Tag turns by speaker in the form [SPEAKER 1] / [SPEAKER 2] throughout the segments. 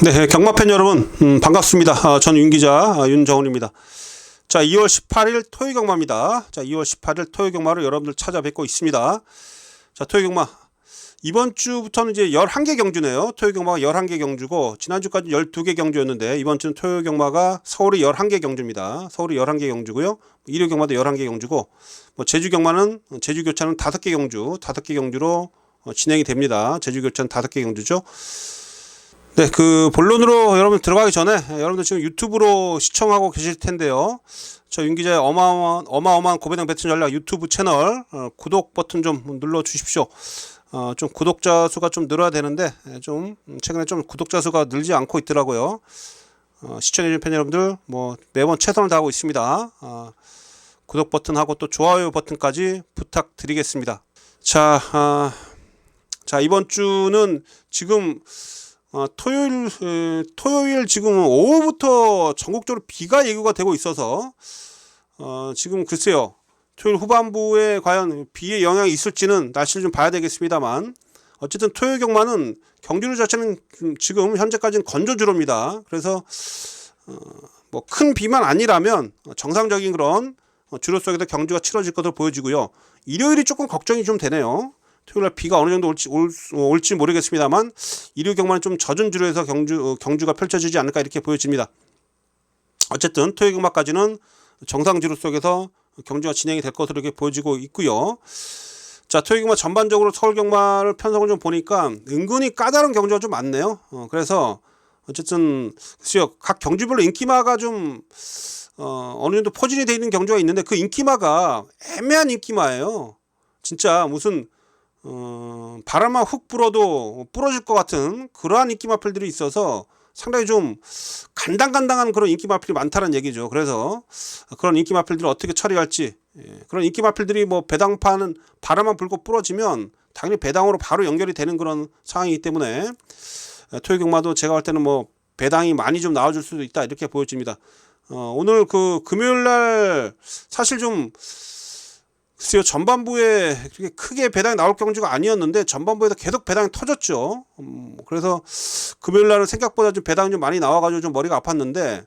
[SPEAKER 1] 네, 경마팬 여러분, 반갑습니다. 전 윤기자 윤정훈입니다. 자, 2월 18일 토요 경마입니다. 자, 2월 18일 토요 경마로 여러분들 찾아뵙고 있습니다. 자, 토요 경마. 이번 주부터는 이제 11개 경주네요. 토요 경마가 11개 경주고, 지난주까지 12개 경주였는데, 이번 주는 토요 경마가 서울이 11개 경주입니다. 서울이 11개 경주고요. 일요 경마도 11개 경주고, 제주 경마는, 제주 교차는 5개 경주, 5개 경주로 진행이 됩니다. 제주 교차는 5개 경주죠. 네, 본론으로 여러분 들어가기 전에 여러분들 지금 유튜브로 시청하고 계실 텐데요. 저 윤기자의 어마어마한 고배당 배팅 전략 유튜브 채널 구독 버튼 좀 눌러 주십시오. 좀 구독자 수가 좀 늘어야 되는데 좀 최근에 좀 구독자 수가 늘지 않고 있더라고요. 시청해 주신 팬 여러분들 매번 최선을 다하고 있습니다. 구독 버튼하고 또 좋아요 버튼까지 부탁드리겠습니다. 자, 이번 주는 지금 토요일 지금 오후부터 전국적으로 비가 예고가 되고 있어서 지금 글쎄요, 토요일 후반부에 과연 비의 영향이 있을지는 날씨를 좀 봐야 되겠습니다만, 어쨌든 토요 경마는 경주로 자체는 지금 현재까지는 건조주로입니다. 그래서 큰 비만 아니라면 정상적인 그런 주로 속에서 경주가 치러질 것으로 보여지고요. 일요일이 조금 걱정이 좀 되네요. 토요일날 비가 어느 정도 올지 모르겠습니다만, 일요 경마는 좀 젖은 주로에서 경주가 펼쳐지지 않을까 이렇게 보여집니다. 어쨌든 토요 경마까지는 정상 주로 속에서 경주가 진행이 될 것으로 이렇게 보여지고 있고요. 자, 토요 경마 전반적으로 서울 경마를 편성을 좀 보니까 은근히 까다로운 경주가 좀 많네요. 그래서 어쨌든 각 경주별로 인기마가 좀 어느 정도 포진이 되어 있는 경주가 있는데, 그 인기마가 애매한 인기마예요. 진짜 무슨 바람만 훅 불어도 부러질 것 같은 그러한 인기 마필들이 있어서 상당히 좀 간당간당한 그런 인기 마필이 많다는 얘기죠. 그래서 그런 인기 마필들을 어떻게 처리할지, 그런 인기 마필들이 배당파는 바람만 불고 부러지면 당연히 배당으로 바로 연결이 되는 그런 상황이기 때문에 토요 경마도 제가 볼 때는 배당이 많이 좀 나와줄 수도 있다 이렇게 보여집니다. 오늘 금요일날 사실 좀 글쎄요, 전반부에 그렇게 크게 배당이 나올 경주가 아니었는데 전반부에도 계속 배당이 터졌죠. 그래서 금요일날은 생각보다 좀 배당이 좀 많이 나와가지고 좀 머리가 아팠는데,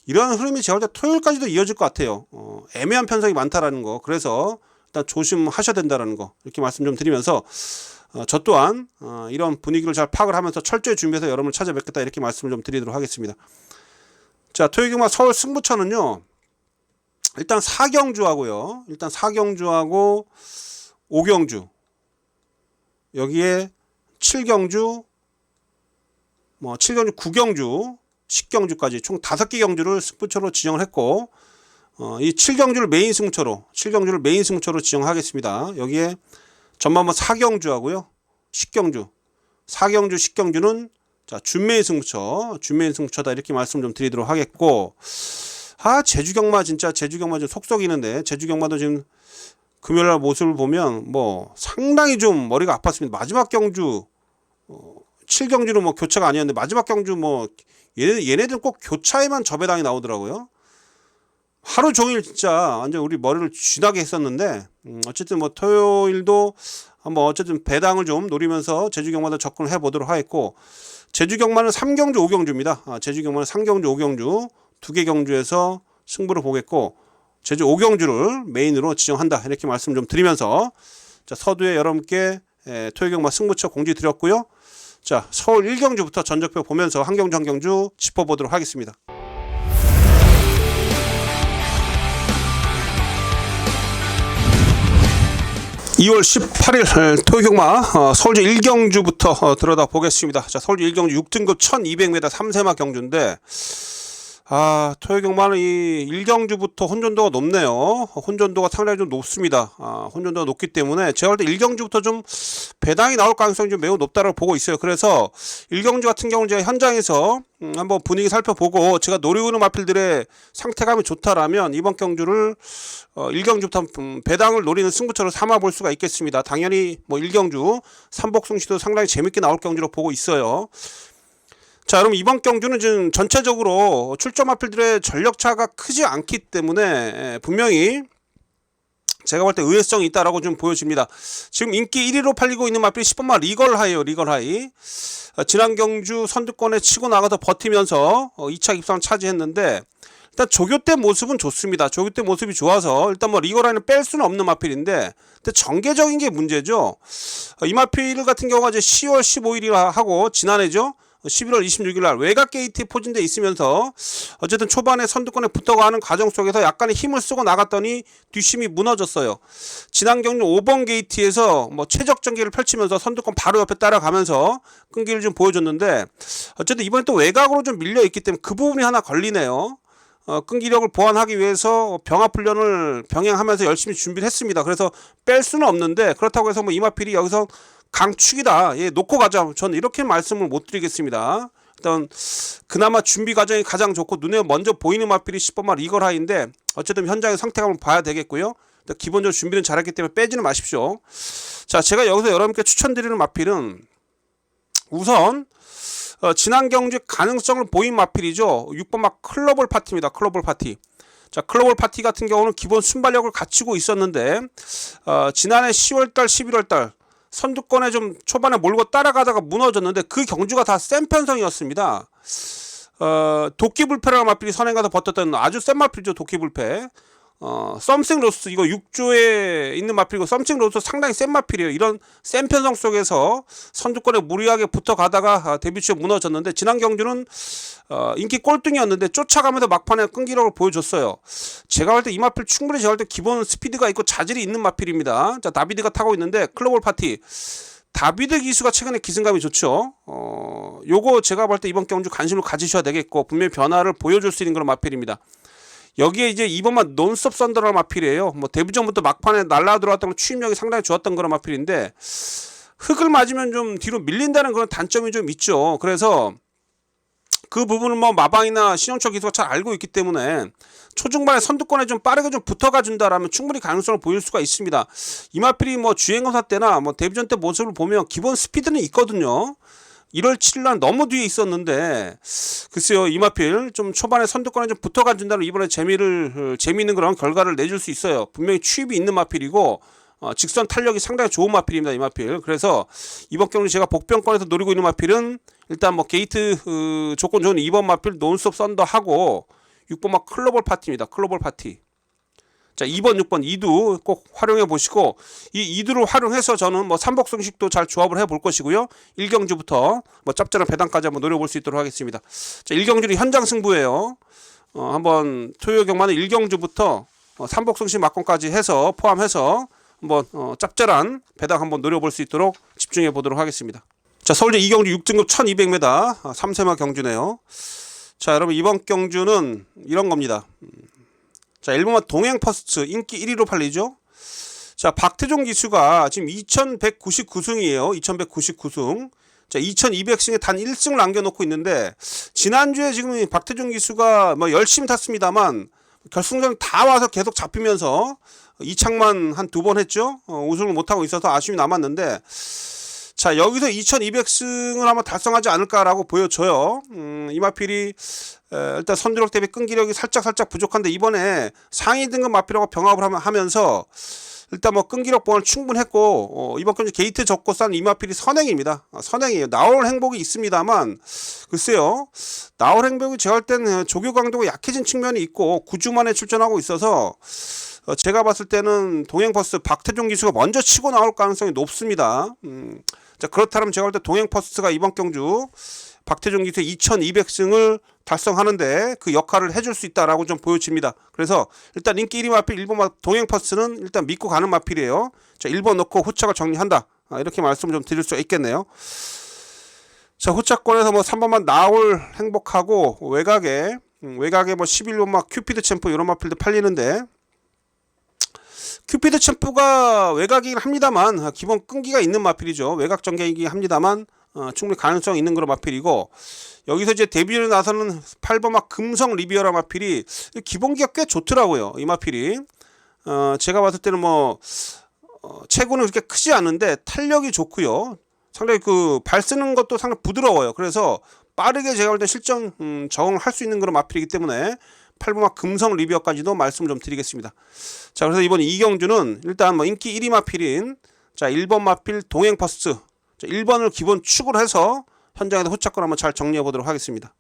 [SPEAKER 1] 이러한 흐름이 제가 볼 때 토요일까지도 이어질 것 같아요. 애매한 편성이 많다라는 거, 그래서 일단 조심하셔야 된다라는 거 이렇게 말씀 좀 드리면서, 저 또한 이런 분위기를 잘 파악을 하면서 철저히 준비해서 여러분을 찾아뵙겠다 이렇게 말씀을 좀 드리도록 하겠습니다. 자, 토요 경마 서울 승부처는요, 일단 4경주하고요. 일단 4경주하고 5경주. 여기에 7경주, 7경주, 9경주, 10경주까지 총 5개 경주를 승부처로 지정을 했고, 이 7경주를 메인 승부처로 지정하겠습니다. 여기에 전반부 4경주하고요. 10경주. 4경주, 10경주는 자, 준메인 승부처다 이렇게 말씀 좀 드리도록 하겠고, 제주 경마 좀 속 썩이는데, 제주 경마도 지금 금요일날 모습을 보면 상당히 좀 머리가 아팠습니다. 마지막 경주 7경주는 교차가 아니었는데, 마지막 경주 얘네들은 꼭 교차에만 저배당이 나오더라고요. 하루 종일 진짜 완전 우리 머리를 쥐나게 했었는데, 어쨌든 토요일도 한번 어쨌든 배당을 좀 노리면서 제주 경마도 접근을 해보도록 하겠고, 제주 경마는 3경주 5경주입니다. 제주 경마는 3경주 5경주 2개 경주에서 승부를 보겠고, 제주 5경주를 메인으로 지정한다 이렇게 말씀 좀 드리면서, 자, 서두에 여러분께 토요 경마 승부처 공지 드렸고요. 자, 서울 1경주부터 전적표 보면서 한 경주 한 경주 짚어보도록 하겠습니다. (2월 18일) 토요 경마 서울주 1경주부터 들여다 보겠습니다. 자, 서울주 1경주 6등급 1200m 3세마 경주인데, 토요 경마는 이 1경주부터 혼전도가 높네요. 혼전도가 상당히 좀 높습니다. 혼전도가 높기 때문에 제가 볼 때 1경주부터 좀 배당이 나올 가능성이 좀 매우 높다고 보고 있어요. 그래서 1경주 같은 경우는 제가 현장에서 한번 분위기 살펴보고, 제가 노리우는 마필들의 상태감이 좋다라면 이번 경주를 1경주부터 배당을 노리는 승부처로 삼아 볼 수가 있겠습니다. 당연히 1경주 삼복승시도 상당히 재밌게 나올 경주로 보고 있어요. 자, 그럼 이번 경주는 지금 전체적으로 출전 마필들의 전력차가 크지 않기 때문에 분명히 제가 볼 때 의외성이 있다라고 좀 보여집니다. 지금 인기 1위로 팔리고 있는 마필이 10번마 리걸하이에요. 리걸하이. 지난 경주 선두권에 치고 나가서 버티면서 2차 입상 차지했는데 일단 조교 때 모습은 좋습니다. 조교 때 모습이 좋아서 일단 뭐 리걸하이는 뺄 수는 없는 마필인데 근데 전개적인 게 문제죠. 이 마필 같은 경우가 이제 10월 15일이라 하고 지난해죠. 11월 26일 날 외곽 게이트에 포진돼 있으면서 어쨌든 초반에 선두권에 붙어가는 과정 속에서 약간의 힘을 쓰고 나갔더니 뒷심이 무너졌어요. 지난 경주 5번 게이트에서 뭐 최적 전개를 펼치면서 선두권 바로 옆에 따라가면서 끈기를 좀 보여줬는데 어쨌든 이번에 또 외곽으로 좀 밀려 있기 때문에 그 부분이 하나 걸리네요. 끈기력을 보완하기 위해서 병합훈련을 병행하면서 열심히 준비를 했습니다. 그래서 뺄 수는 없는데 그렇다고 해서 뭐 이마필이 여기서 강축이다. 예, 놓고 가자. 저는 이렇게 말씀을 못 드리겠습니다. 일단 그나마 준비 과정이 가장 좋고 눈에 먼저 보이는 마필이 10번마 리걸하이인데 어쨌든 현장의 상태감을 봐야 되겠고요. 기본적으로 준비는 잘했기 때문에 빼지는 마십시오. 자, 제가 여기서 여러분께 추천드리는 마필은 우선 지난 경주에 가능성을 보인 마필이죠. 6번마 클로벌 파티입니다. 클로벌 파티. 자, 클로벌 파티 같은 경우는 기본 순발력을 갖추고 있었는데 지난해 10월달 11월달 선두권에 좀 초반에 몰고 따라가다가 무너졌는데 그 경주가 다 센 편성이었습니다. 도끼불패라는 마필이 선행 가서 버텼던 아주 센 마필이죠. 도끼불패. 썸씽 로스 이거 6조에 있는 마필이고 썸씽 로스 상당히 센 마필이에요. 이런 센 편성 속에서 선두권에 무리하게 붙어가다가 데뷔 초에 무너졌는데 지난 경주는 인기 꼴등이었는데 쫓아가면서 막판에 끈기력을 보여줬어요. 제가 볼 때 이 마필 충분히 제가 볼 때 기본 스피드가 있고 자질이 있는 마필입니다. 자, 다비드가 타고 있는데 클로벌 파티 다비드 기수가 최근에 기승감이 좋죠. 요거 제가 볼 때 이번 경주 관심을 가지셔야 되겠고 분명히 변화를 보여줄 수 있는 그런 마필입니다. 여기에 이제 이번만 논스톱 썬더라는 마필이에요. 뭐 데뷔 전부터 막판에 날라 들어왔던 추임력이 상당히 좋았던 그런 마필인데 흙을 맞으면 좀 뒤로 밀린다는 그런 단점이 좀 있죠. 그래서 그 부분은 뭐 마방이나 신영철 기수가 잘 알고 있기 때문에 초중반에 선두권에 좀 빠르게 좀 붙어가 준다라면 충분히 가능성을 보일 수가 있습니다. 이 마필이 뭐 주행검사 때나 뭐 데뷔전 때 모습을 보면 기본 스피드는 있거든요. 1월 7일날 너무 뒤에 있었는데 글쎄요 이마필 좀 초반에 선두권에 좀 붙어가 준다면 이번에 재미있는 그런 결과를 내줄 수 있어요. 분명히 추입이 있는 마필이고 직선 탄력이 상당히 좋은 마필입니다. 이마필. 그래서 이번 경기 제가 복병권에서 노리고 있는 마필은 일단 뭐 게이트 조건 좋은 2번 마필 논스톱 썬더하고 6번마 클로벌 파티입니다. 클로벌 파티. 자, 2번, 6번, 2두 꼭 활용해 보시고 이 2두를 활용해서 저는 뭐 삼복승식도 잘 조합을 해볼 것이고요. 1경주부터 뭐 짭짤한 배당까지 한번 노려볼 수 있도록 하겠습니다. 자, 1경주는 현장 승부예요. 한번 토요 경마는 1경주부터 삼복승식 막권까지 해서 포함해서 한번 짭짤한 배당 한번 노려볼 수 있도록 집중해 보도록 하겠습니다. 자, 서울대 2경주 6등급 1200m 3세마 경주네요. 자, 여러분 이번 경주는 이런 겁니다. 자, 1번마 동행 퍼스트 인기 1위로 팔리죠. 자, 박태종 기수가 지금 2199승이에요. 2199승. 자, 2200승에 단 1승을 남겨놓고 있는데 지난주에 지금 박태종 기수가 뭐 열심히 탔습니다만 결승전 다 와서 계속 잡히면서 이착만 한 2번 했죠. 우승을 못하고 있어서 아쉬움이 남았는데 자, 여기서 2200승을 한번 달성하지 않을까라고 보여져요. 이마필이 일단 선두력 대비 끈기력이 살짝 부족한데 이번에 상위 등급 마필하고 병합을 하면서 일단 뭐 끈기력 보완 충분했고 이번 경기 게이트 접고 싼 이마필이 선행입니다. 선행이에요. 나올 행복이 있습니다만 글쎄요. 나올 행복이 제가 할 때는 조교 강도가 약해진 측면이 있고 9주 만에 출전하고 있어서 제가 봤을 때는 동행퍼스 박태종 기수가 먼저 치고 나올 가능성이 높습니다. 자, 그렇다면 제가 볼 때 동행퍼스가 이번 경주 박태종 기수의 2200승을 달성하는데 그 역할을 해줄 수 있다라고 좀 보여집니다. 그래서 일단 인기 1위 마필 1번 동행퍼스는 일단 믿고 가는 마필이에요. 자, 1번 넣고 후착을 정리한다. 이렇게 말씀을 좀 드릴 수 있겠네요. 자, 후착권에서 뭐 3번만 나올 행복하고 외곽에 뭐 11번막 큐피드 챔프 이런 마필도 팔리는데 큐피드 챔프가 외곽이긴 합니다만 기본 끈기가 있는 마필이죠. 외곽 전개이긴 합니다만 충분히 가능성 있는 그런 마필이고 여기서 이제 데뷔를 나서는 8번막 금성 리비어라 마필이 기본기가 꽤 좋더라고요. 이 마필이 제가 봤을 때는 뭐 체구는 그렇게 크지 않은데 탄력이 좋고요. 상당히 그 발 쓰는 것도 상당히 부드러워요. 그래서 빠르게 제가 볼 때 실전 적응을 할 수 있는 그런 마필이기 때문에 8번마 금성 리비어까지도 말씀 좀 드리겠습니다. 자, 그래서 이번 이 경주는 일단 뭐 인기 1위 마필인 자 1번 마필 동행 퍼스트 자, 1번을 기본 축으로 해서 현장에서 후차권 한번 잘 정리해 보도록 하겠습니다.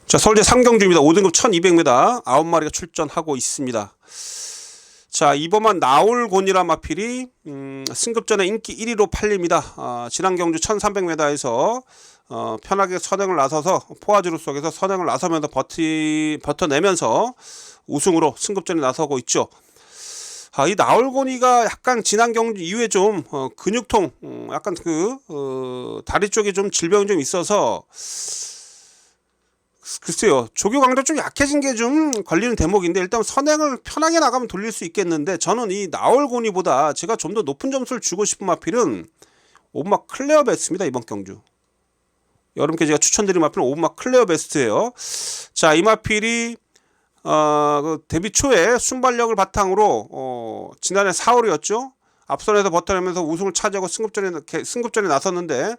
[SPEAKER 1] 자, 서울대 3경주입니다. 5등급 1200m 9마리가 출전하고 있습니다. 자, 이번만 나올곤이란 마필이 승급전에 인기 1위로 팔립니다. 지난 경주 1300m에서 편하게 선행을 나서서 포화지루 속에서 선행을 나서면서 버텨내면서 우승으로 승급전에 나서고 있죠. 이 나올곤이가 약간 지난 경주 이후에 좀 근육통 약간 다리 쪽에 좀 질병이 좀 있어서 글쎄요, 조교 강도 좀 약해진 게 좀 걸리는 대목인데 일단 선행을 편하게 나가면 돌릴 수 있겠는데 저는 이 나올곤이보다 제가 좀 더 높은 점수를 주고 싶은 마필은 오브막 클레어 베스트입니다. 이번 경주 여름께 제가 추천드린 마필은 오브막 클레어 베스트예요. 자, 이 마필이 그 데뷔 초에 순발력을 바탕으로 지난해 4월이었죠. 앞선에서 버텨내면서 우승을 차지하고 승급전에 나섰는데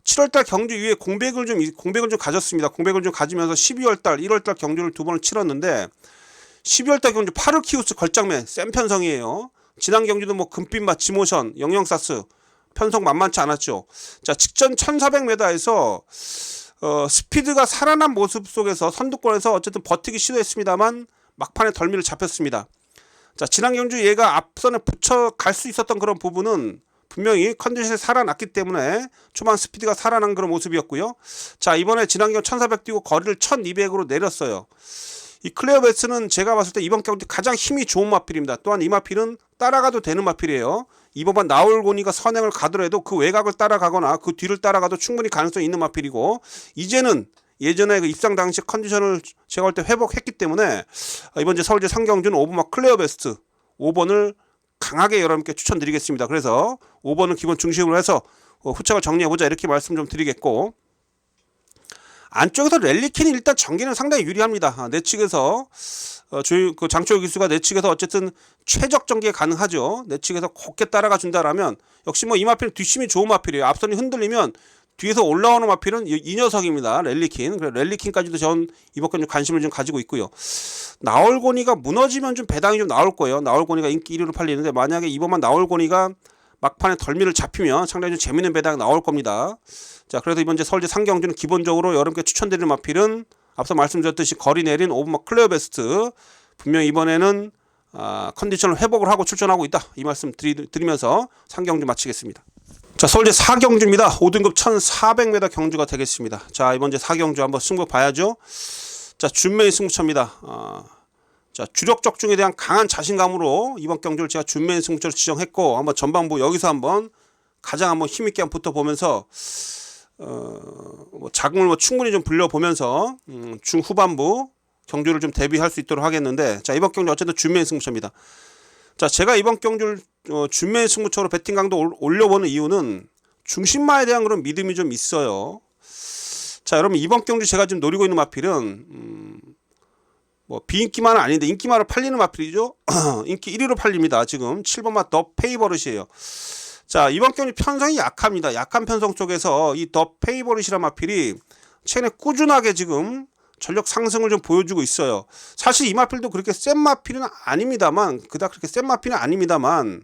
[SPEAKER 1] 7월달 경주 이후에 공백을 좀 가졌습니다. 공백을 좀 가지면서 12월달, 1월달 경주를 두 번을 치렀는데 12월달 경주 파르키우스 걸작맨 센 편성이에요. 지난 경주도 뭐 금빛맛 지모션, 영영사스 편성 만만치 않았죠. 자, 직전 1400m에서 스피드가 살아난 모습 속에서 선두권에서 어쨌든 버티기 시도했습니다만 막판에 덜미를 잡혔습니다. 자, 지난 경주 얘가 앞선에 붙여갈 수 있었던 그런 부분은 분명히 컨디션이 살아났기 때문에 초반 스피드가 살아난 그런 모습이었고요. 자, 이번에 지난 경주 1400 뛰고 거리를 1200으로 내렸어요. 이 클레어 베스는 제가 봤을 때 이번 경주 가장 힘이 좋은 마필입니다. 또한 이 마필은 따라가도 되는 마필이에요. 이번만 나올곤이가 선행을 가더라도 그 외곽을 따라가거나 그 뒤를 따라가도 충분히 가능성이 있는 마필이고 이제는 예전에 그 입상 당시 컨디션을 제가 볼 때 회복했기 때문에 이번 주 서울대 3경주는 오브막 클레어 베스트 5번을 강하게 여러분께 추천드리겠습니다. 그래서 5번은 기본 중심으로 해서 후착을 정리해보자 이렇게 말씀 좀 드리겠고 안쪽에서 랠리킨이 일단 전개는 상당히 유리합니다. 내측에서 그 장초호 기수가 내측에서 어쨌든 최적 전개 가능하죠. 내측에서 곱게 따라가 준다라면 역시 뭐 이 마필은 뒷심이 좋은 마필이에요. 앞선이 흔들리면 뒤에서 올라오는 마필은 이 녀석입니다. 랠리킨. 그래서 랠리킨까지도 전 이번 건 관심을 좀 가지고 있고요. 나올곤이가 무너지면 좀 배당이 좀 나올 거예요. 나올곤이가 인기 1위로 팔리는데 만약에 이번만 나올곤이가 막판에 덜미를 잡히면 상당히 좀 재밌는 배당이 나올 겁니다. 자, 그래서 이번 주 서울대 3경주는 기본적으로 여러분께 추천드리는 마필은 앞서 말씀드렸듯이 거리 내린 오브막 클레어 베스트 분명 이번에는 컨디션을 회복을 하고 출전하고 있다. 이 말씀 드리면서 3경주 마치겠습니다. 자, 서울대 4경주입니다. 5등급 1400m 경주가 되겠습니다. 자, 이번 주 4경주 한번 승부 봐야죠. 자, 준메인 승부처입니다. 자, 주력 적중에 대한 강한 자신감으로 이번 경주를 제가 준메인 승부처로 지정했고 한번 전반부 여기서 한번 가장 한번 힘있게 한번 붙어보면서 자금을 충분히 좀 불려보면서 중후반부 경주를 좀 대비할 수 있도록 하겠는데 자, 이번 경주 어쨌든 준메인 승부처입니다. 자, 제가 이번 경주를 준메인 승부처로 배팅 강도 올려보는 이유는 중심마에 대한 그런 믿음이 좀 있어요. 자, 여러분 이번 경주 제가 지금 노리고 있는 마필은 뭐 비인기만은 아닌데 인기만으로 팔리는 마필이죠. 인기 1위로 팔립니다. 지금 7번마 더 페이버릿이에요. 자, 이번 경주 편성이 약합니다. 약한 편성 속에서 이 더 페이버릿이란 마필이 최근에 꾸준하게 지금 전력 상승을 좀 보여주고 있어요. 사실 이 마필도 그렇게 센 마필은 아닙니다만 그닥 그렇게 센 마필은 아닙니다만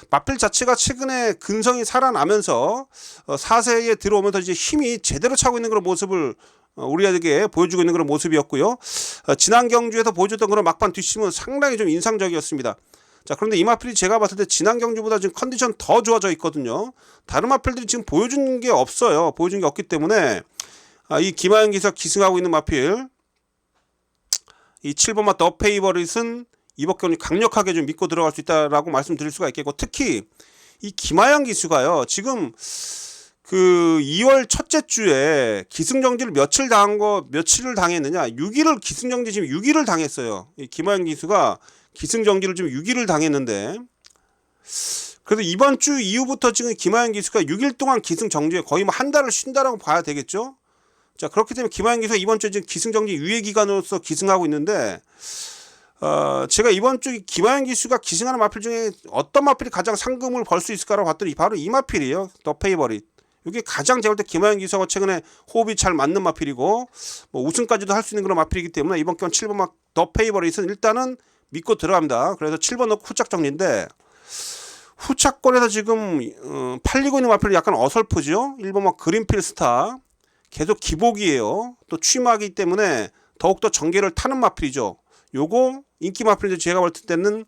[SPEAKER 1] 마필 자체가 최근에 근성이 살아나면서 4세에 들어오면서 이제 힘이 제대로 차고 있는 그런 모습을 우리에게 보여주고 있는 그런 모습이었고요. 지난 경주에서 보여줬던 그런 막판 뒷심은 상당히 좀 인상적이었습니다. 자, 그런데 이 마필이 제가 봤을 때 지난 경주보다 지금 컨디션 더 좋아져 있거든요. 다른 마필들이 지금 보여준 게 없어요. 보여준 게 없기 때문에 이 김하영 기수가 기승하고 있는 마필 이 7번마 더 페이버릿은 이번 경주 강력하게 좀 믿고 들어갈 수 있다라고 말씀드릴 수가 있겠고 특히 이 김하영 기수가요. 지금 그 2월 첫째 주에 기승정지를 며칠을 당했느냐 6일을 기승정지 지금 6일을 당했어요. 이 김하영 기수가 기승정지를 지금 6일을 당했는데 그래서 이번 주 이후부터 지금 김하영 기수가 6일 동안 기승정지에 거의 뭐 한 달을 쉰다라고 봐야 되겠죠. 자, 그렇기 때문에 김하영 기수가 이번 주에 지금 기승정지 유예 기간으로서 기승하고 있는데 제가 이번 주 김하영 기수가 기승하는 마필 중에 어떤 마필이 가장 상금을 벌 수 있을까라고 봤더니 바로 이 마필이에요. 더 페이버릿. 이게 가장 제가 볼 때 김하영 기수하고 최근에 호흡이 잘 맞는 마필이고 뭐 우승까지도 할 수 있는 그런 마필이기 때문에 이번 경기 7번마 더 페이버릿은 일단은 믿고 들어갑니다. 그래서 7번 넣고 후착 정리인데, 후착권에서 지금 팔리고 있는 마필이 약간 어설프죠. 1번 그린필 스타 계속 기복이에요. 또 취마하기 때문에 더욱더 전개를 타는 마필이죠. 요거 인기 마필인데 제가 볼 때는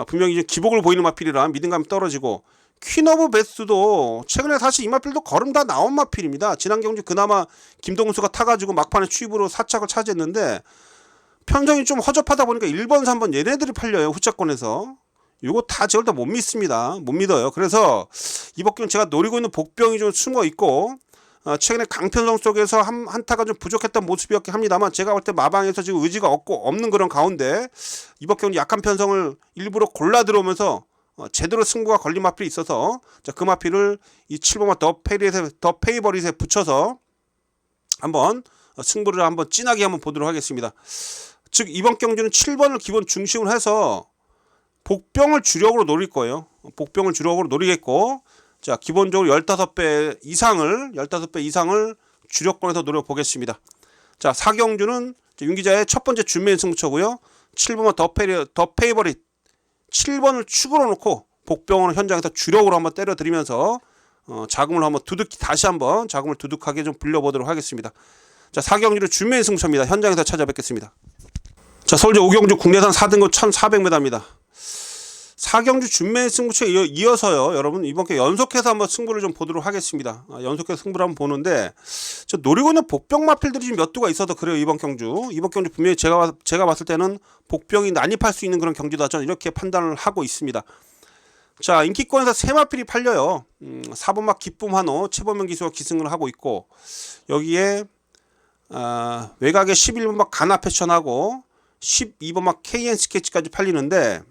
[SPEAKER 1] 분명히 이제 기복을 보이는 마필이라 믿음감이 떨어지고, 퀸 오브 베스도 최근에 사실 이 마필도 걸음 다 나온 마필입니다. 지난 경주 그나마 김동수가 타가지고 막판에 추입으로 4착을 차지했는데, 편성이 좀 허접하다 보니까 1번, 3번 얘네들이 팔려요. 후차권에서. 요거 다 저걸 다 못 믿습니다. 못 믿어요. 그래서 이번 경우 제가 노리고 있는 복병이 좀 숨어 있고, 최근에 강편성 속에서 한타가 좀 부족했던 모습이었긴 합니다만, 제가 볼 때 마방에서 지금 의지가 없는 그런 가운데 이번 경우 약한 편성을 일부러 골라 들어오면서 제대로 승부가 걸린 마필이 있어서, 자, 그 마필을 이 7번마 더 페이버릿에 붙여서 한번 승부를 한번 진하게 한번 보도록 하겠습니다. 즉 이번 경주는 7번을 기본 중심으로 해서 복병을 주력으로 노릴 거예요. 복병을 주력으로 노리겠고, 자, 기본적으로 15배 이상을 주력권에서 노려보겠습니다. 자, 4경주는 윤기자의 첫 번째 준비인 승부처고요. 7번은 더 페이버릿 7번을 축으로 놓고 복병을 현장에서 주력으로 한번 때려드리면서 자금을 한번 다시 한번 자금을 두둑하게 좀 불려보도록 하겠습니다. 자, 4경주를 준비인 승부처입니다. 현장에서 찾아뵙겠습니다. 자, 서울제 5경주 국내산 4등급 1400m입니다. 4경주 준매 승부처에 이어서요, 여러분 이번 게 연속해서 한번 승부를 좀 보도록 하겠습니다. 연속해서 승부를 한번 보는데, 저 노리고 있는 복병 마필들이 지금 몇 두가 있어서 그래요. 이번 경주 분명히 제가 봤을 때는 복병이 난입할 수 있는 그런 경주다, 저는 이렇게 판단을 하고 있습니다. 자, 인기권에서 세 마필이 팔려요. 4번막 기쁨 한호 최범명 기수가 기승을 하고 있고, 여기에 외곽에 11번막 가나 패션하고 12번막 KN 스케치까지 팔리는데,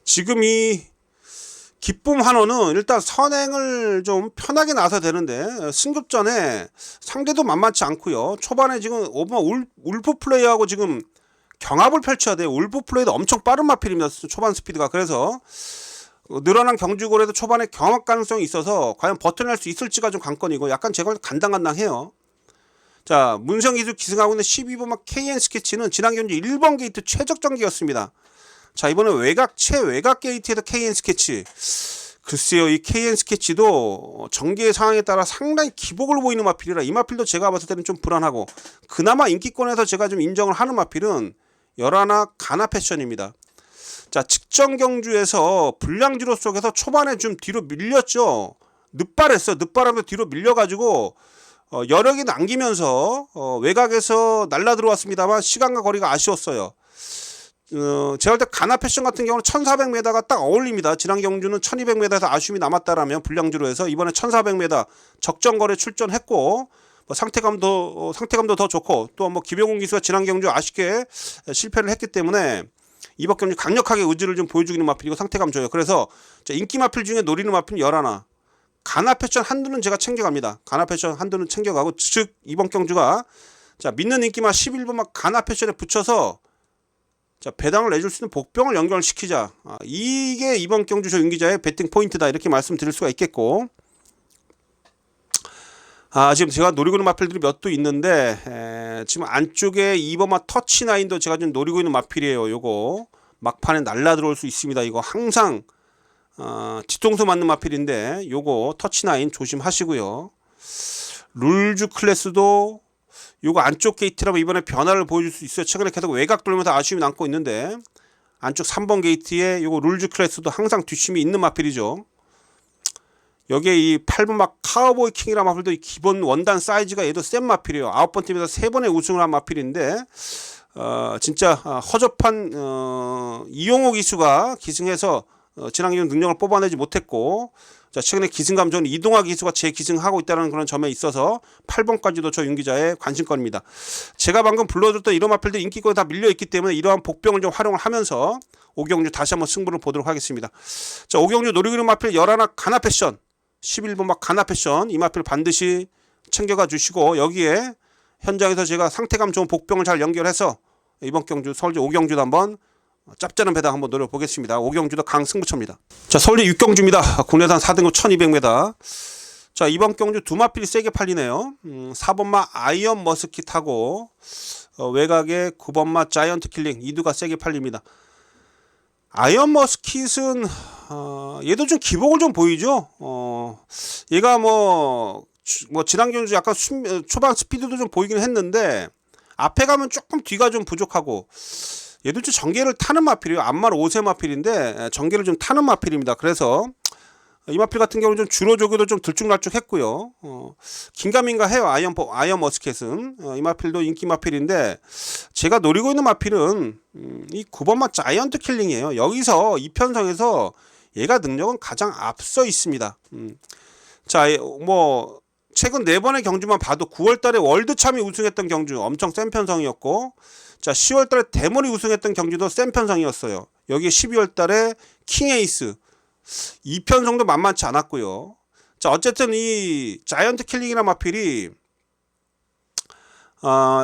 [SPEAKER 1] 지금 이 기쁨 한호는 일단 선행을 좀 편하게 나서야 되는데, 승급전에 상대도 만만치 않고요. 초반에 지금 울프 플레이하고 지금 경합을 펼쳐야 돼요. 울프 플레이도 엄청 빠른 마필입니다. 초반 스피드가. 그래서 늘어난 경주골에도 초반에 경합 가능성이 있어서 과연 버텨낼 수 있을지가 좀 관건이고, 약간 제가 간당간당해요. 자, 문성기수 기승하고 있는 12번막 KN 스케치는 지난 경주 1번 게이트 최적 전기였습니다. 자, 이번에 최외곽 게이트에서 KN 스케치. 글쎄요, 이 KN 스케치도 전개 상황에 따라 상당히 기복을 보이는 마필이라 이 마필도 제가 봤을 때는 좀 불안하고, 그나마 인기권에서 제가 좀 인정을 하는 마필은 11 가나 패션입니다. 자, 직전 경주에서 불량지로 속에서 초반에 좀 뒤로 밀렸죠. 늦발했어요. 늦발하면서 뒤로 밀려가지고 여력이 남기면서 외곽에서 날라 들어왔습니다만 시간과 거리가 아쉬웠어요. 제가 볼 때 가나 패션 같은 경우는 1400m가 딱 어울립니다. 지난 경주는 1200m에서 아쉬움이 남았다라면 불량주로 해서 이번에 1400m 적정거리에 출전했고, 뭐 상태감도 더 좋고, 또 뭐 김영훈 기수가 지난 경주 아쉽게 실패를 했기 때문에 이번 경주 강력하게 의지를 좀 보여주기는 마필이고 상태감 좋아요. 그래서 인기 마필 중에 노리는 마필은 11. 가나 패션 한두는 제가 챙겨갑니다. 가나 패션 한두는 챙겨가고, 즉 이번 경주가 자, 믿는 인기마 11번막 가나 패션에 붙여서 자, 배당을 내줄 수 있는 복병을 연결시키자. 이게 이번 경주 저 윤기자의 배팅 포인트다, 이렇게 말씀드릴 수가 있겠고, 지금 제가 노리고 있는 마필들이 몇 도 있는데, 지금 안쪽에 2번마 터치나인도 제가 지금 노리고 있는 마필이에요. 요거 막판에 날라 들어올 수 있습니다. 이거 항상 뒤통수 맞는 마필인데, 요거 터치나인 조심하시고요. 룰즈 클래스도 요거 안쪽 게이트라면 이번에 변화를 보여줄 수 있어요. 최근에 계속 외곽 돌면서 아쉬움이 남고 있는데, 안쪽 3번 게이트에 요거 룰즈 클래스도 항상 뒷심이 있는 마필이죠. 여기에 이 8번막 카우보이 킹이라는 마필도 이 기본 원단 사이즈가 얘도 센 마필이에요. 9번 팀에서 3번의 우승을 한 마필인데, 진짜 허접한 이용호 기수가 기승해서 지난 경주 능력을 뽑아내지 못했고, 자, 최근에 기승감 좋은 이동화 기수가 재기승하고 있다는 그런 점에 있어서 8번까지도 저 윤기자의 관심권입니다. 제가 방금 불러줬던 이런 마필들 인기권에 다 밀려있기 때문에 이러한 복병을 좀 활용을 하면서 5경주 다시 한번 승부를 보도록 하겠습니다. 자, 5경주 노리고 있는 마필 11 가나 패션 11번막 가나 패션, 이 마필 반드시 챙겨가 주시고, 여기에 현장에서 제가 상태감 좋은 복병을 잘 연결해서 이번 경주 서울제 5경주도 한번 짭짤한 배당 한번 노려보겠습니다. 5경주도 강승부처입니다. 자, 서울제 6경주입니다. 국내산 4등급 1200m. 자, 이번 경주 두 마필이 세게 팔리네요. 4번마 아이언 머스킷하고 외곽에 9번마 자이언트 킬링 2두가 세게 팔립니다. 아이언 머스킷은 얘도 좀 기복을 좀 보이죠. 얘가 뭐 지난 경주 약간 초반 스피드도 좀 보이긴 했는데 앞에 가면 조금 뒤가 좀 부족하고, 얘도 좀 전개를 타는 마필이에요. 암말 5세 마필인데 전개를 좀 타는 마필입니다. 그래서 이 마필 같은 경우는 좀 주로 조교도 좀 들쭉날쭉했고요. 긴가민가 해요. 아이언 머스켓은 이 마필도 인기 마필인데, 제가 노리고 있는 마필은 이 9번마 자이언트 킬링이에요. 여기서 이 편성에서 얘가 능력은 가장 앞서 있습니다. 자, 뭐 최근 4번의 경주만 봐도 9월달에 월드참이 우승했던 경주 엄청 센 편성이었고, 자 10월달에 대머리 우승했던 경주도 센 편성이었어요. 여기 12월달에 킹에이스 이 편성도 만만치 않았고요. 자 어쨌든 이 자이언트 킬링이라는 마필이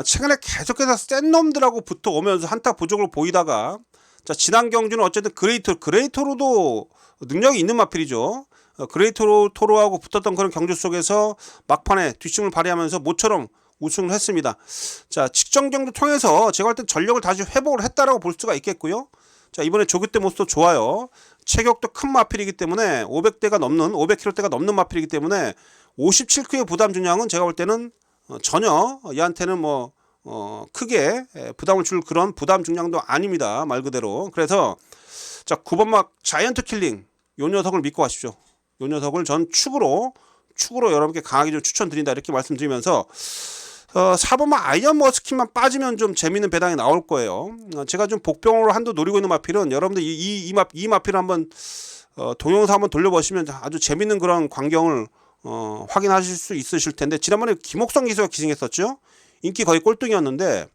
[SPEAKER 1] 최근에 계속해서 센 놈들하고 붙어 오면서 한타 부족을 보이다가, 자 지난 경주는 어쨌든 그레이토로도 능력이 있는 마필이죠. 그레이토로하고 붙었던 그런 경주 속에서 막판에 뒷심을 발휘하면서 모처럼 우승을 했습니다. 자 직전 경주 통해서 제가 볼 땐 전력을 다시 회복을 했다라고 볼 수가 있겠고요. 자 이번에 조교 때 모습도 좋아요. 체격도 큰 마필이기 때문에 500kg대가 넘는 마필이기 때문에 57kg의 부담 중량은 제가 볼 때는 전혀 얘한테는 뭐 크게 부담을 줄 그런 부담 중량도 아닙니다. 말 그대로. 그래서 자 9번막 자이언트 킬링 요 녀석을 믿고 가십시오. 요 녀석을 전 축으로 여러분께 강하게 좀 추천드린다 이렇게 말씀드리면서 4번만 아이언 머스킷만 빠지면 좀 재밌는 배당이 나올 거예요. 제가 좀 복병으로 한도 노리고 있는 마필은 여러분들 이 마필을 한번 동영상 한번 돌려보시면 아주 재밌는 그런 광경을 확인하실 수 있으실 텐데, 지난번에 김옥성 기수가 기승했었죠. 인기 거의 꼴등이었는데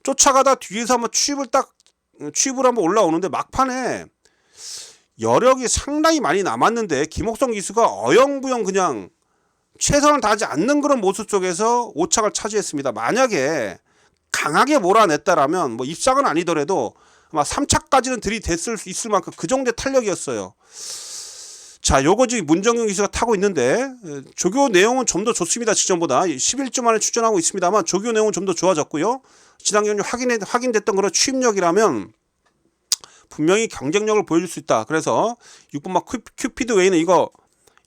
[SPEAKER 1] 쫓아가다 뒤에서 한번 추입을 한번 올라오는데 막판에 여력이 상당히 많이 남았는데 김옥성 기수가 어영부영 그냥 최선을 다하지 않는 그런 모습 속에서 5착을 차지했습니다. 만약에 강하게 몰아냈다라면 뭐 입상은 아니더라도 아마 3착까지는 들이댔을 수 있을 만큼 그 정도의 탄력이었어요. 자, 요거 지금 문정경 기수가 타고 있는데 조교 내용은 좀 더 좋습니다. 직전보다 11주 만에 출전하고 있습니다만 조교 내용은 좀 더 좋아졌고요. 지난 경주 확인됐던 그런 취입력이라면 분명히 경쟁력을 보여줄 수 있다. 그래서 6번막 큐피드 웨이는 이거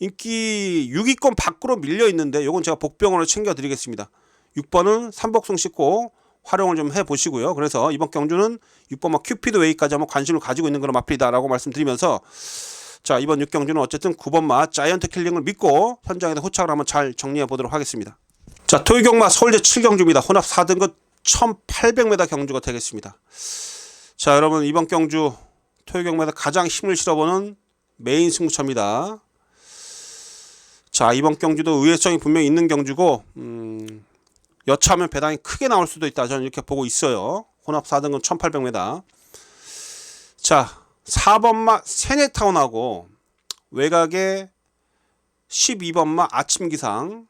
[SPEAKER 1] 인기 6위권 밖으로 밀려 있는데 요건 제가 복병으로 챙겨 드리겠습니다. 6번은 삼복성 씻고 활용을 좀 해 보시고요. 그래서 이번 경주는 6번막 큐피드 웨이까지 한번 관심을 가지고 있는 그런 마필이다라고 말씀드리면서, 자 이번 6경주는 어쨌든 9번마 자이언트 킬링을 믿고 현장에서 호착을 한번 잘 정리해 보도록 하겠습니다. 자 토요경마 서울제 7경주입니다. 혼합 4등급 1800m 경주가 되겠습니다. 자 여러분 이번 경주 토요경마에서 가장 힘을 실어보는 메인 승부처입니다. 자 이번 경주도 의외성이 분명히 있는 경주고 여차하면 배당이 크게 나올 수도 있다 저는 이렇게 보고 있어요. 혼합 4등급 1800m. 자 4번마 세네타운하고 외곽에 12번마 아침기상.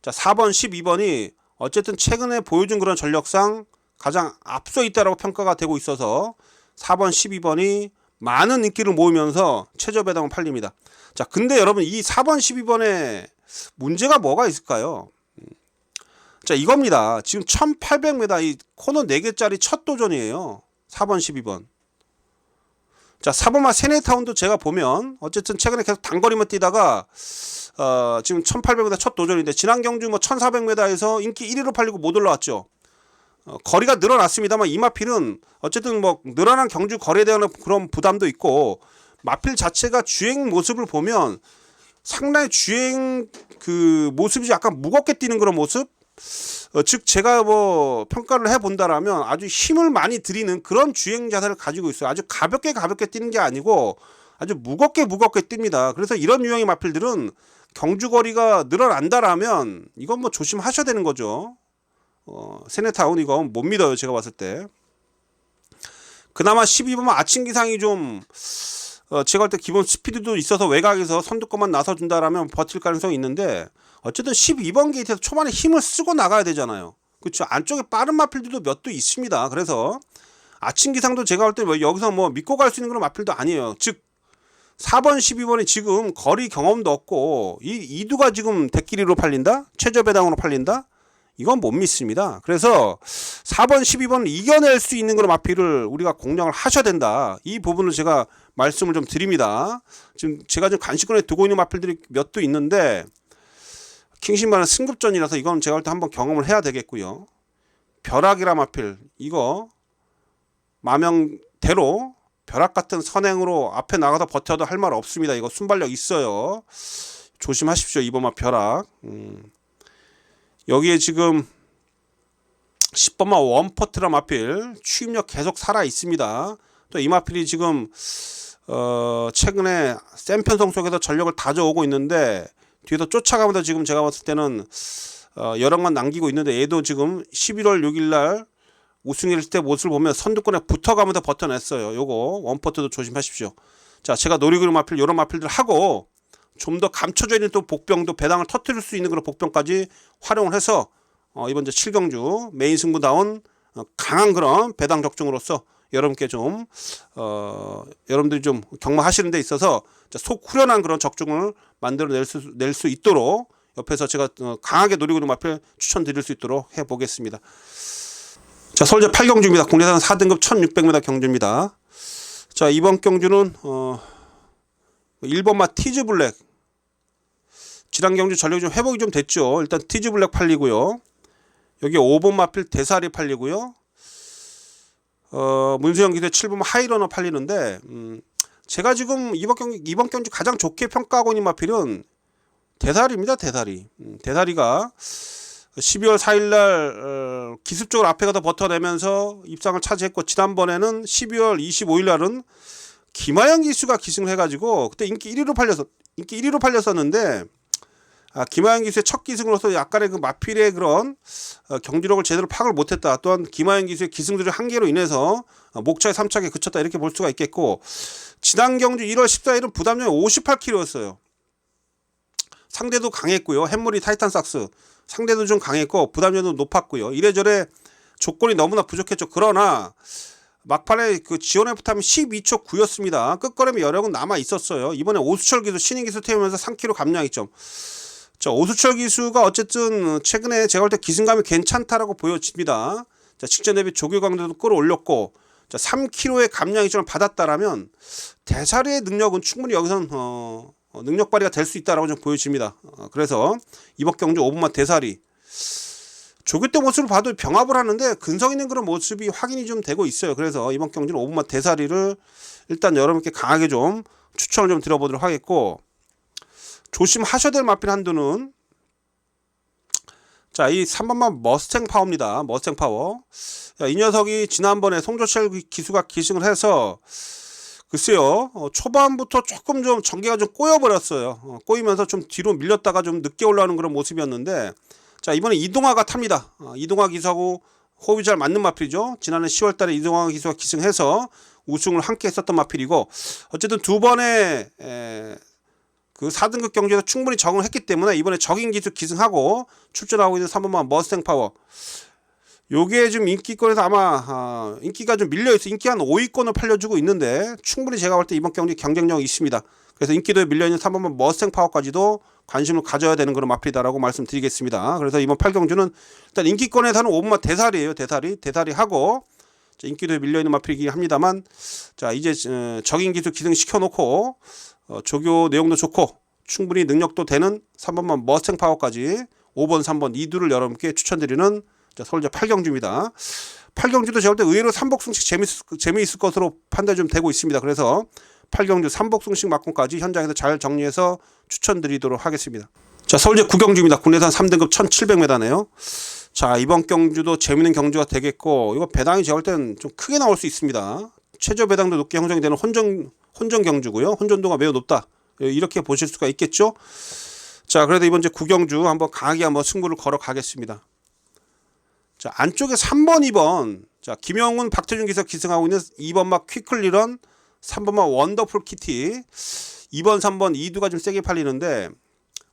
[SPEAKER 1] 자 4번 12번이 어쨌든 최근에 보여준 그런 전력상 가장 앞서 있다라고 평가가 되고 있어서 4번 12번이 많은 인기를 모으면서 최저 배당은 팔립니다. 자 근데 여러분 이 4번 12번에 문제가 뭐가 있을까요? 자 이겁니다. 지금 1800m 이 코너 4개짜리 첫 도전이에요. 4번 12번. 자 4번마 세네타운도 제가 보면 어쨌든 최근에 계속 단거리만 뛰다가 지금 1800m 첫 도전인데 지난 경주 뭐 1400m에서 인기 1위로 팔리고 못 올라왔죠. 거리가 늘어났습니다만 이 마필은 어쨌든 뭐 늘어난 경주 거리에 대한 그런 부담도 있고, 마필 자체가 주행 모습을 보면 상당히 주행 그 모습이 약간 무겁게 뛰는 그런 모습, 즉 제가 뭐 평가를 해본다라면 아주 힘을 많이 들이는 그런 주행 자세를 가지고 있어요. 아주 가볍게 뛰는 게 아니고 아주 무겁게 뜁니다. 그래서 이런 유형의 마필들은 경주 거리가 늘어난다라면 이건 뭐 조심하셔야 되는 거죠. 세네타운 이거 못 믿어요. 제가 봤을 때. 그나마 12번만 아침 기상이 좀 제가 볼 때 기본 스피드도 있어서 외곽에서 선두권만 나서준다라면 버틸 가능성이 있는데, 어쨌든 12번 게이트에서 초반에 힘을 쓰고 나가야 되잖아요. 그렇죠. 안쪽에 빠른 마필들도 몇 도 있습니다. 그래서 아침 기상도 제가 볼 때 뭐 여기서 뭐 믿고 갈 수 있는 그런 마필도 아니에요. 즉 4번 12번이 지금 거리 경험도 없고 이 2두가 지금 대끼리로 팔린다? 최저 배당으로 팔린다? 이건 못 믿습니다. 그래서 4번, 12번을 이겨낼 수 있는 그런 마필을 우리가 공략을 하셔야 된다. 이 부분을 제가 말씀을 좀 드립니다. 지금 제가 좀 간식권에 두고 있는 마필들이 몇 도 있는데 킹신반은 승급전이라서 이건 제가 볼 때 한번 경험을 해야 되겠고요. 벼락이라 마필 이거 마명대로 벼락 같은 선행으로 앞에 나가서 버텨도 할 말 없습니다. 이거 순발력 있어요. 조심하십시오. 이번 마 벼락. 여기에 지금 10번마 원퍼트라 마필 추임력 계속 살아 있습니다. 또 이 마필이 지금 최근에 센 편성 속에서 전력을 다져오고 있는데 뒤에서 쫓아가면서 지금 제가 봤을 때는 여력만 남기고 있는데 얘도 지금 11월 6일날 우승했을 때 모습을 보면 선두권에 붙어가면서 버텨냈어요. 요거 원퍼트도 조심하십시오. 자, 제가 노리고 있는 마필 요런 마필들 하고 좀 더 감춰져 있는 또 복병도 배당을 터뜨릴 수 있는 그런 복병까지 활용을 해서 이번 이제 7경주 메인 승부다운 강한 그런 배당 적중으로서 여러분께 좀 여러분들이 좀 경마하시는 데 있어서 속 후련한 그런 적중을 만들어 낼 수 있도록 옆에서 제가 강하게 노리고 있는 마필 추천드릴 수 있도록 해보겠습니다. 자, 서울제 8경주입니다. 국내산 4등급 1600m 경주입니다. 자, 이번 경주는 1번마 티즈블랙 지난 경주 전력이 좀 회복이 좀 됐죠. 일단 티즈블랙 팔리고요. 여기 5번 마필 대사리 팔리고요. 문수영 기대 7번 하이러너 팔리는데 제가 지금 이번 경주 가장 좋게 평가하고 있는 마필은 대사리입니다. 대사리. 대사리가 12월 4일날 기습적으로 앞에 가서 버텨내면서 입상을 차지했고 지난번에는 12월 25일날은 김하영 기수가 기승을 해가지고 그때 인기 1위로 팔렸었는데 김하영 기수의 첫 기승으로서 약간의 그 마필의 그런 경주력을 제대로 파악을 못했다. 또한 김하영 기수의 기승들의 한계로 인해서 목차에 3착에 그쳤다 이렇게 볼 수가 있겠고 지난 경주 1월 14일은 부담량이 58kg였어요. 상대도 강했고요. 햄물이 타이탄삭스 상대도 좀 강했고 부담량도 높았고요. 이래저래 조건이 너무나 부족했죠. 그러나 막판에 그 지원의 부담이 12초 9였습니다. 끝걸음의 여력은 남아 있었어요. 이번에 오수철 기수 신인 기수 태우면서 3kg 감량 2점. 자, 오수철 기수가 어쨌든 최근에 제가 볼 때 기승감이 괜찮다라고 보여집니다. 자, 직전 대비 조교 강도도 끌어올렸고 자, 3kg의 감량 2점을 받았다라면 대사리의 능력은 충분히 여기선 능력 발휘가 될 수 있다라고 좀 보여집니다. 그래서 이번 경주 5분마 대사리 조교 때 모습을 봐도 병합을 하는데 근성 있는 그런 모습이 확인이 좀 되고 있어요. 그래서 이번 경주는 5분마 대사리를 일단 여러분께 강하게 좀 추천을 좀 드려보도록 하겠고 조심하셔야 될 마필 한두는 자, 이 3번마 머스탱 파워입니다. 머스탱 파워. 자, 이 녀석이 지난번에 송조철 기수가 기승을 해서 글쎄요, 초반부터 조금 좀 전개가 좀 꼬여버렸어요. 꼬이면서 좀 뒤로 밀렸다가 좀 늦게 올라오는 그런 모습이었는데 자, 이번에 이동화가 탑니다. 이동화 기수하고 호흡이 잘 맞는 마필이죠. 지난해 10월 달에 이동화 기수가 기승해서 우승을 함께 했었던 마필이고 어쨌든 두 번의 그 4등급 경주에서 충분히 적응을 했기 때문에 이번에 적인 기수 기승하고 출전하고 있는 3번만 머스탱 파워 요게 지금 인기권에서 아마 인기가 좀 밀려있어 인기 한 5위권을 팔려주고 있는데 충분히 제가 볼 때 이번 경기 경쟁력이 있습니다. 그래서 인기도에 밀려있는 3번만 머스탱 파워까지도 관심을 가져야 되는 그런 마필이다라고 말씀드리겠습니다. 그래서 이번 8경주는 일단 인기권에서는 5번만 대사리예요. 대사리 하고 인기도에 밀려있는 마필이긴 합니다만 자, 이제 적인 기수 기승 시켜놓고 조교 내용도 좋고 충분히 능력도 되는 3번만 머스탱 파워까지 5번 3번 2두를 여러분께 추천드리는 서울제 8경주입니다. 8경주도 제가 볼 때 의외로 3복승식 재미있을 것으로 판단이 좀 되고 있습니다. 그래서 8경주 3복승식 막공까지 현장에서 잘 정리해서 추천드리도록 하겠습니다. 자, 서울제 9경주입니다. 국내산 3등급 1700m네요. 자, 이번 경주도 재미있는 경주가 되겠고 이거 배당이 제가 볼 때는 좀 크게 나올 수 있습니다. 최저 배당도 높게 형성이 되는 혼전 경주고요. 혼전도가 매우 높다. 이렇게 보실 수가 있겠죠. 자, 그래도 이번 이제 9경주 한번 강하게 한번 승부를 걸어 가겠습니다. 자, 안쪽에 3번, 2번. 자, 김영훈, 박태준 기사 기승하고 있는 2번막 퀴클리런, 3번막 원더풀 키티. 2번, 3번 2두가 좀 세게 팔리는데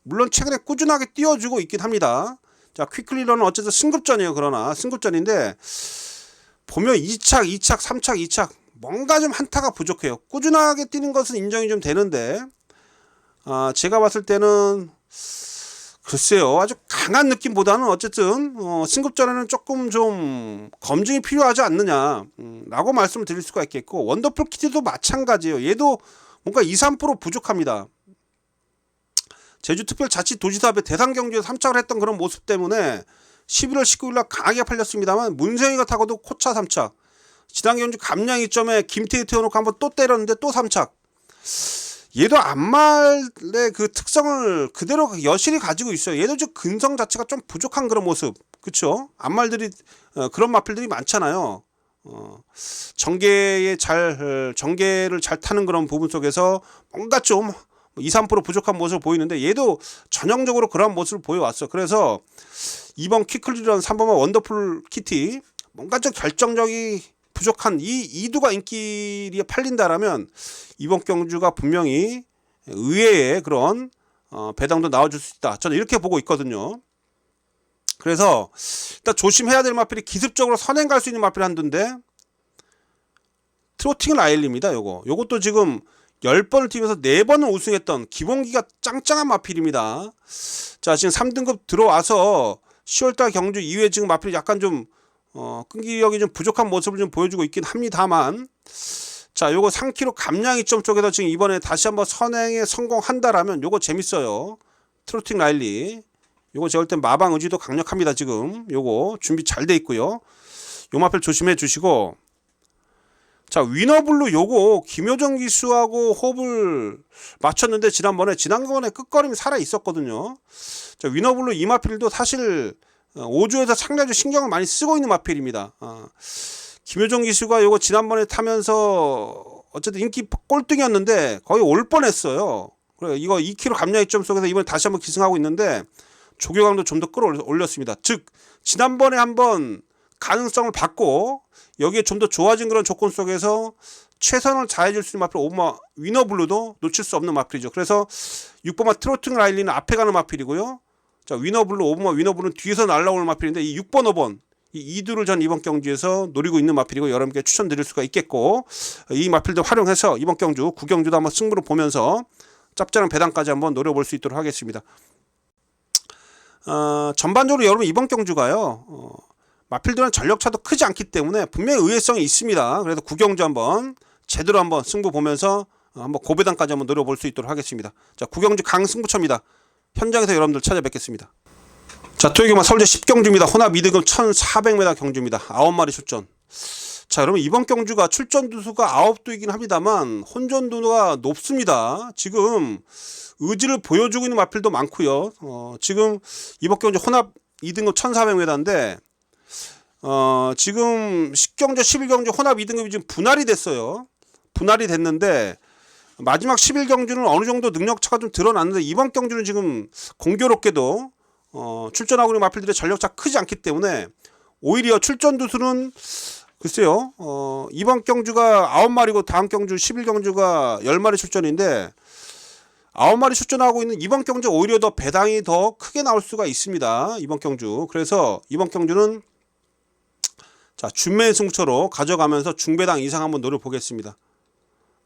[SPEAKER 1] 물론 최근에 꾸준하게 띄워주고 있긴 합니다. 자, 퀴클리런은 어쨌든 승급전이에요. 그러나 승급전인데 보면 2착, 2착, 3착, 2착 뭔가 좀 한타가 부족해요. 꾸준하게 뛰는 것은 인정이 좀 되는데 제가 봤을 때는 글쎄요, 아주 강한 느낌보다는 어쨌든 승급전에는 조금 좀 검증이 필요하지 않느냐 라고 말씀을 드릴 수가 있겠고, 원더풀 키티도 마찬가지예요. 얘도 뭔가 2~3% 부족합니다. 제주특별자치도지사업의 대상 경주에 3착을 했던 그런 모습 때문에 11월 19일날 강하게 팔렸습니다만, 문세영이가 타고도 코차 3착, 지난 경주 감량 2점에 김태희 태워놓고 한번 또 때렸는데 또 3착. 얘도 앞말의 그 특성을 그대로 여실히 가지고 있어요. 얘도 좀 근성 자체가 좀 부족한 그런 모습, 그쵸? 앞말들이 그런 마필들이 많잖아요. 전개를 잘 타는 그런 부분 속에서 뭔가 좀 2~3% 부족한 모습을 보이는데, 얘도 전형적으로 그런 모습을 보여왔어. 그래서 이번 키클리런 3번만 원더풀 키티 뭔가 좀 결정적이 부족한 이 이두가 인기리에 팔린다라면 이번 경주가 분명히 의외의 그런 배당도 나와줄 수 있다, 저는 이렇게 보고 있거든요. 그래서 일단 조심해야 될 마필이 기습적으로 선행 갈 수 있는 마필 한두인데, 트로팅 라일리입니다. 요것도 지금 10번을 뛰면서 4번을 우승했던 기본기가 짱짱한 마필입니다. 자, 지금 3등급 들어와서 10월달 경주 이후에 지금 마필이 약간 좀 끈기력이 좀 부족한 모습을 좀 보여주고 있긴 합니다만, 자, 요거 3km 감량 2점 쪽에서 지금 이번에 다시 한번 선행에 성공한다라면 요거 재밌어요. 트로팅 라일리. 요거 제가 볼 땐 마방 의지도 강력합니다. 지금 요거 준비 잘 돼 있고요. 요 마필 조심해 주시고, 자, 위너블루 요거 김효정 기수하고 호흡을 맞췄는데 지난번에 끝걸음이 살아 있었거든요. 자, 위너블루 이 마필도 사실 5주에서 상당히 신경을 많이 쓰고 있는 마필입니다. 김효정 기수가 요거 지난번에 타면서 어쨌든 인기 꼴등이었는데 거의 올 뻔했어요. 그래, 이거 2km 감량 2점 속에서 이번에 다시 한번 기승하고 있는데 조교감도 좀 더 끌어올렸습니다. 즉 지난번에 한번 가능성을 받고 여기에 좀 더 좋아진 그런 조건 속에서 최선을 다해줄 수 있는 마필 오버마 위너블루도 놓칠 수 없는 마필이죠. 그래서 6번마 트로팅 라일리는 앞에 가는 마필이고요. 자, 위너블루 오버마 위너블루는 뒤에서 날라오는 마필인데, 이 6번 5번 이 이두를 전 이번 경주에서 노리고 있는 마필이고, 여러분께 추천드릴 수가 있겠고, 이 마필도 활용해서 이번 경주 구경주도 한번 승부를 보면서 짭짤한 배당까지 한번 노려볼 수 있도록 하겠습니다. 전반적으로 여러분 이번 경주가요, 마필들은 전력차도 크지 않기 때문에 분명히 의외성이 있습니다. 그래서 구경주 한번 제대로 한번 승부 보면서 한번 고배당까지 한번 노려볼 수 있도록 하겠습니다. 자, 구경주 강승부처입니다. 현장에서 여러분들 찾아뵙겠습니다. 자, 토요일경마 서울제 10경주입니다. 혼합 2등급 1400m 경주입니다. 9마리 출전. 자, 여러분 이번 경주가 출전 두수가 9두이긴 합니다만 혼전도가 높습니다. 지금 의지를 보여주고 있는 마필도 많고요. 지금 이번 경주 혼합 2등급 1400m인데 지금 10경주 11경주 혼합 2등급이 지금 분할이 됐어요. 분할이 됐는데 마지막 11경주는 어느 정도 능력차가 좀 드러났는데, 이번 경주는 지금 공교롭게도 출전하고 있는 마필들의 전력차 크지 않기 때문에 오히려 출전 두수는 글쎄요, 이번 경주가 9마리고 다음 경주 11경주가 10마리 출전인데 9마리 출전하고 있는 이번 경주 오히려 더 배당이 더 크게 나올 수가 있습니다. 이번 경주. 그래서 이번 경주는 자, 준매 승부처로 가져가면서 중배당 이상 한번 노려보겠습니다.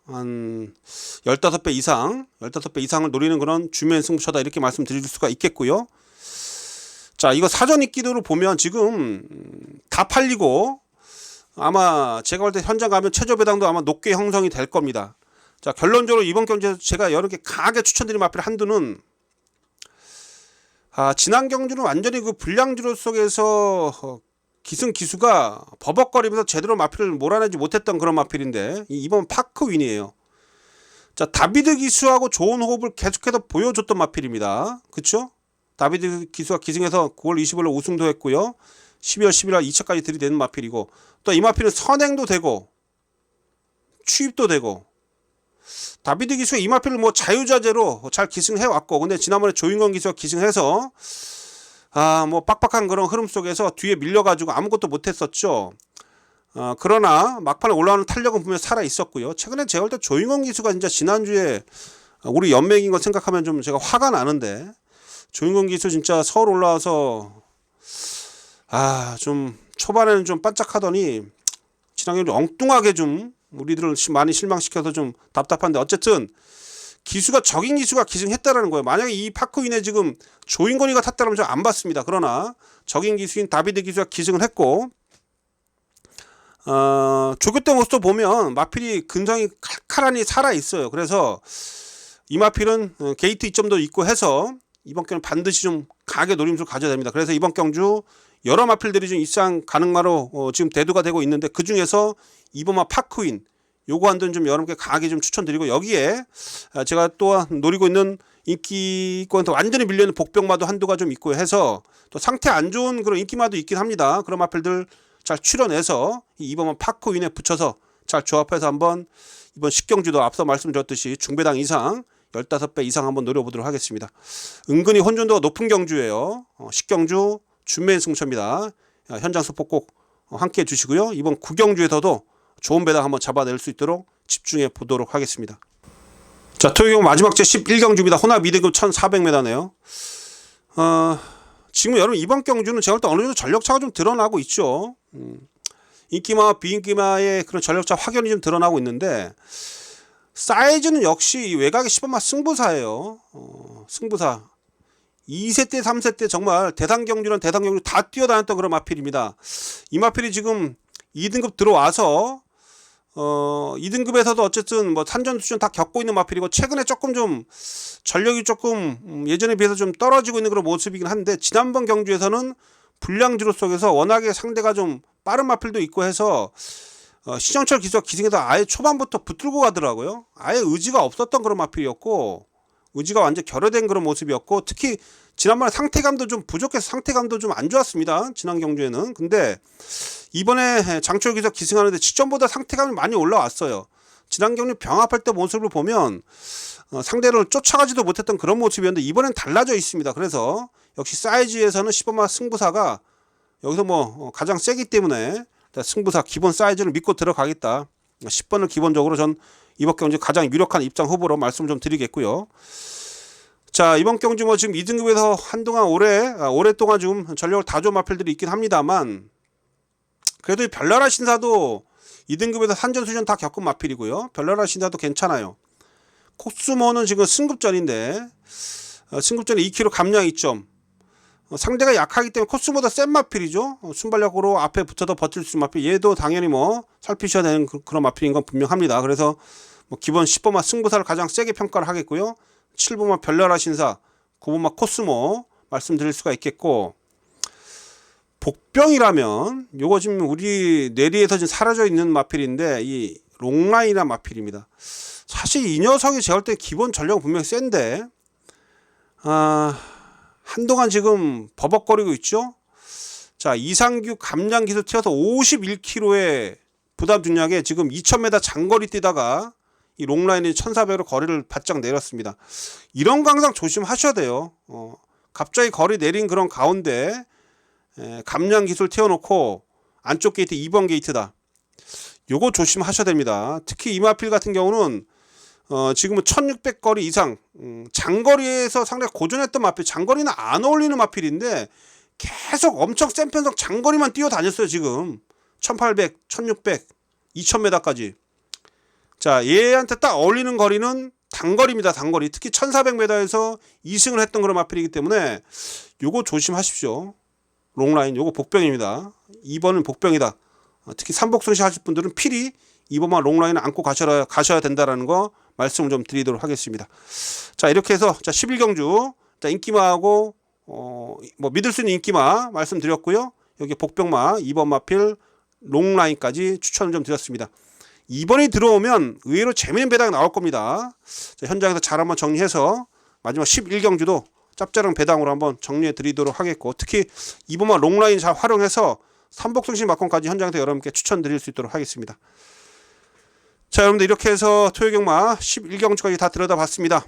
[SPEAKER 1] 한 15배 이상을 노리는 그런 준매 승부처다, 이렇게 말씀드릴 수가 있겠고요. 자, 이거 사전 인기도를 보면 지금 다 팔리고 아마 제가 볼 때 현장 가면 최저 배당도 아마 높게 형성이 될 겁니다. 자, 결론적으로 이번 경주에서 제가 여러 개 강하게 추천드린 마필 한두는, 지난 경주는 완전히 그 불량주로 속에서 기승기수가 버벅거리면서 제대로 마필을 몰아내지 못했던 그런 마필인데, 이번 파크윈이에요. 자, 다비드 기수하고 좋은 호흡을 계속해서 보여줬던 마필입니다. 그쵸? 다비드 기수가 기승해서 9월 25일 우승도 했고요. 12월 11일 2차까지 들이대는 마필이고, 또 이 마필은 선행도 되고 취입도 되고, 다비드 기수가 이 마필을 뭐 자유자재로 잘 기승해왔고, 근데 지난번에 조인건 기수가 기승해서 뭐 빡빡한 그런 흐름 속에서 뒤에 밀려가지고 아무것도 못했었죠. 그러나 막판에 올라오는 탄력은 분명히 살아 있었고요. 최근에 제가 볼 때 조인건 기수가 진짜 지난주에 우리 연맹인 거 생각하면 좀 제가 화가 나는데, 조인건 기수 진짜 서울 올라와서 좀 초반에는 좀 반짝하더니 지난해 좀 엉뚱하게 좀 우리들을 많이 실망시켜서 좀 답답한데, 어쨌든 기수가 적인 기수가 기승했다라는 거예요. 만약에 이 파크윈에 지금 조인건이가 탔다면 저 안 봤습니다. 그러나 적인 기수인 다비드 기수가 기승을 했고, 조교 때 모습도 보면 마필이 근성이 칼칼하니 살아 있어요. 그래서 이 마필은 게이트 이점도 있고 해서 이번 경기는 반드시 좀 강하게 노림수를 가져야 됩니다. 그래서 이번 경주 여러 마필들이 좀 입상 가능마로 지금 대두가 되고 있는데, 그 중에서 이번마 파크윈 요거 한번 좀 여러분께 강하게 좀 추천드리고, 여기에 제가 또 노리고 있는 인기권에서 완전히 밀려있는 복병마도 한두가 좀 있고 해서 또 상태 안 좋은 그런 인기마도 있긴 합니다. 그런 마필들 잘 추려내서 이번만 파크윈에 붙여서 잘 조합해서 한번 이번 10경주도 앞서 말씀드렸듯이 중배당 이상 15배 이상 한번 노려보도록 하겠습니다. 은근히 혼전도가 높은 경주예요. 10경주 준매인 승차입니다. 현장 스포 꼭 함께 해주시고요. 이번 9경주에서도 좋은 배당 한번 잡아낼 수 있도록 집중해 보도록 하겠습니다. 자, 토요일 마지막 제 11경주입니다. 혼합 2등급 1400m네요. 지금 여러분 이번 경주는 제가 볼 때 어느 정도 전력차가 좀 드러나고 있죠. 인기마와 비인기마의 그런 전력차 확연히 좀 드러나고 있는데, 사이즈는 역시 외곽의 10번마 승부사예요. 승부사 2세 때 3세 때 정말 대상경주는 대상경주 다 뛰어다녔던 그런 마필입니다. 이 마필이 지금 2등급 들어와서 2등급에서도 어쨌든 뭐 산전수전 다 겪고 있는 마필이고, 최근에 조금 좀 전력이 조금 예전에 비해서 좀 떨어지고 있는 그런 모습이긴 한데, 지난번 경주에서는 불량지로 속에서 워낙에 상대가 좀 빠른 마필도 있고 해서 신영철 기수가 기승에서 아예 초반부터 붙들고 가더라고요. 아예 의지가 없었던 그런 마필이었고, 의지가 완전 결여된 그런 모습이었고, 특히 지난번에 상태감도 좀 부족해서 상태감도 좀 안 좋았습니다. 지난 경주에는. 근데 이번에 장철 기수가 기승하는데 직전보다 상태감이 많이 올라왔어요. 지난 경주 병합할 때 모습을 보면 상대를 쫓아가지도 못했던 그런 모습이었는데, 이번엔 달라져 있습니다. 그래서 역시 사이즈에서는 10번마 승부사가 여기서 뭐 가장 세기 때문에 승부사 기본 사이즈를 믿고 들어가겠다. 10번을 기본적으로 전 이번 경주 가장 유력한 입장 후보로 말씀 좀 드리겠고요. 자, 이번 경주 뭐 지금 2등급에서 한동안 오랫동안 좀 전력을 다 좋은 마필들이 있긴 합니다만, 그래도 별나라 신사도 2등급에서 산전수전 다 겪은 마필이고요. 별나라 신사도 괜찮아요. 코스모는 지금 승급전인데 승급전에 2kg 감량 2점. 상대가 약하기 때문에 코스보다 센 마필이죠. 순발력으로 앞에 붙어서 버틸 수 있는 마필. 얘도 당연히 뭐 살피셔야 되는 그런 마필인 건 분명합니다. 그래서 뭐 기본 10번마 승부사를 가장 세게 평가를 하겠고요. 7번마 별나라 신사, 9번마 코스모 말씀드릴 수가 있겠고, 복병이라면 요거 지금 우리 내리에서 지금 사라져 있는 마필인데, 이 롱라인이라는 마필입니다. 사실 이 녀석이 제가 볼 때 기본 전력은 분명히 센데 한동안 지금 버벅거리고 있죠. 자, 이상규 감량 기술 튀어서 51kg의 부담 중량에 지금 2000m 장거리 뛰다가 이 롱라인이 1400으로 거리를 바짝 내렸습니다. 이런 강상 조심하셔야 돼요. 갑자기 거리 내린 그런 가운데 감량 기술 튀어놓고 안쪽 게이트 2번 게이트다. 요거 조심하셔야 됩니다. 특히 이 마필 같은 경우는 지금은 1600거리 이상 장거리에서 상당히 고전했던 마필, 장거리는 안 어울리는 마필인데 계속 엄청 센 편성 장거리만 뛰어다녔어요. 지금 1800, 1600, 2000m까지. 자, 얘한테 딱 어울리는 거리는 단거리입니다. 단거리. 특히 1400m에서 2승을 했던 그런 마필이기 때문에 요거 조심하십시오. 롱라인 요거 복병입니다. 2번은 복병이다. 특히 삼복승시 하실 분들은 필히 2번만 롱라인을 안고 가셔야 된다라는 거 말씀을 좀 드리도록 하겠습니다. 자, 이렇게 해서 자 11경주 자 인기마하고 뭐 믿을 수 있는 인기마 말씀드렸고요. 여기 복병마 2번 마필 롱라인까지 추천을 좀 드렸습니다. 2번이 들어오면 의외로 재미있는 배당이 나올 겁니다. 자, 현장에서 잘 한번 정리해서 마지막 11경주도 짭짤한 배당으로 한번 정리해 드리도록 하겠고, 특히 2번마 롱라인 잘 활용해서 삼복승신 막kon까지 현장에서 여러분께 추천드릴 수 있도록 하겠습니다. 자, 여러분들 이렇게 해서 토요경마 11경주까지 다 들여다봤습니다.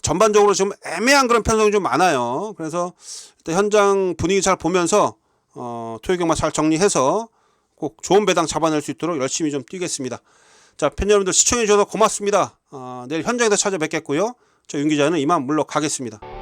[SPEAKER 1] 전반적으로 좀 애매한 그런 편성이 좀 많아요. 그래서 일단 현장 분위기 잘 보면서 토요경마 잘 정리해서 꼭 좋은 배당 잡아낼 수 있도록 열심히 좀 뛰겠습니다. 자, 팬 여러분들 시청해 주셔서 고맙습니다. 내일 현장에서 찾아뵙겠고요. 저 윤 기자는 이만 물러가겠습니다.